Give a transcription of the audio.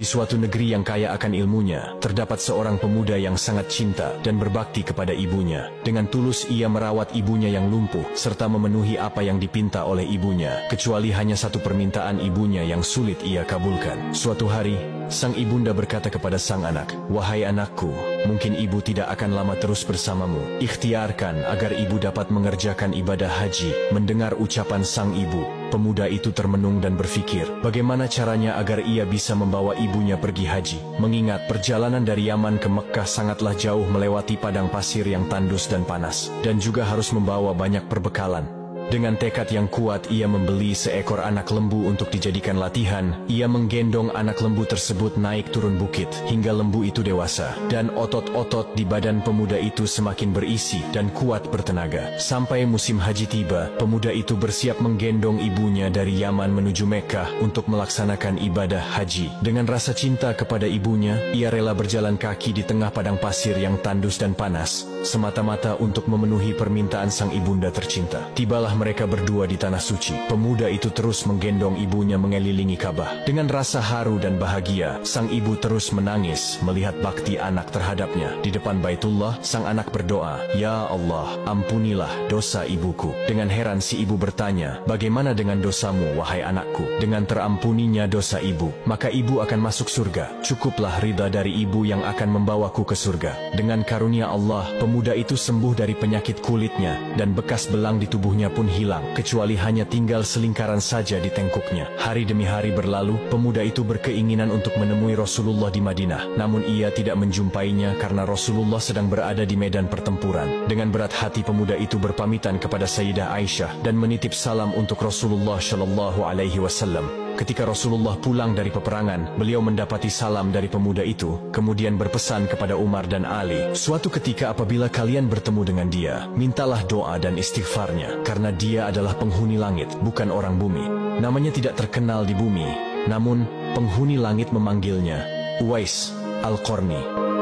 Di suatu negeri yang kaya akan ilmunya, terdapat seorang pemuda yang sangat cinta dan berbakti kepada ibunya. Dengan tulus ia merawat ibunya yang lumpuh, serta memenuhi apa yang dipinta oleh ibunya, kecuali hanya satu permintaan ibunya yang sulit ia kabulkan. Suatu hari, sang ibunda berkata kepada sang anak, "Wahai anakku, mungkin ibu tidak akan lama terus bersamamu. Ikhtiarkan agar ibu dapat mengerjakan ibadah haji." Mendengar ucapan sang ibu, pemuda itu termenung dan berpikir, bagaimana caranya agar ia bisa membawa ibunya pergi haji. Mengingat perjalanan dari Yaman ke Mekkah sangatlah jauh melewati padang pasir yang tandus dan panas, dan juga harus membawa banyak perbekalan. Dengan tekad yang kuat, ia membeli seekor anak lembu untuk dijadikan latihan. Ia menggendong anak lembu tersebut naik turun bukit, hingga lembu itu dewasa, dan otot-otot di badan pemuda itu semakin berisi dan kuat bertenaga. Sampai musim haji tiba, pemuda itu bersiap menggendong ibunya dari Yaman menuju Mekkah untuk melaksanakan ibadah haji. Dengan rasa cinta kepada ibunya, ia rela berjalan kaki di tengah padang pasir yang tandus dan panas, semata-mata untuk memenuhi permintaan sang ibunda tercinta. Tibalah mereka berdua di tanah suci. Pemuda itu terus menggendong ibunya mengelilingi Ka'bah. Dengan rasa haru dan bahagia, sang ibu terus menangis melihat bakti anak terhadapnya. Di depan Baitullah, sang anak berdoa, "Ya Allah, ampunilah dosa ibuku." Dengan heran si ibu bertanya, "Bagaimana dengan dosamu, wahai anakku?" "Dengan terampuninya dosa ibu, maka ibu akan masuk surga. Cukuplah ridha dari ibu yang akan membawaku ke surga." Dengan karunia Allah, pemuda itu sembuh dari penyakit kulitnya, dan bekas belang di tubuhnya pun hilang, kecuali hanya tinggal selingkaran saja di tengkuknya. Hari demi hari berlalu, pemuda itu berkeinginan untuk menemui Rasulullah di Madinah. Namun ia tidak menjumpainya karena Rasulullah sedang berada di medan pertempuran. Dengan berat hati pemuda itu berpamitan kepada Sayyidah Aisyah dan menitip salam untuk Rasulullah Shallallahu Alaihi Wasallam. Ketika Rasulullah pulang dari peperangan, beliau mendapati salam dari pemuda itu, kemudian berpesan kepada Umar dan Ali, "Suatu ketika apabila kalian bertemu dengan dia, mintalah doa dan istighfarnya, karena dia adalah penghuni langit, bukan orang bumi. Namanya tidak terkenal di bumi, namun penghuni langit memanggilnya Uwais Al-Qarni."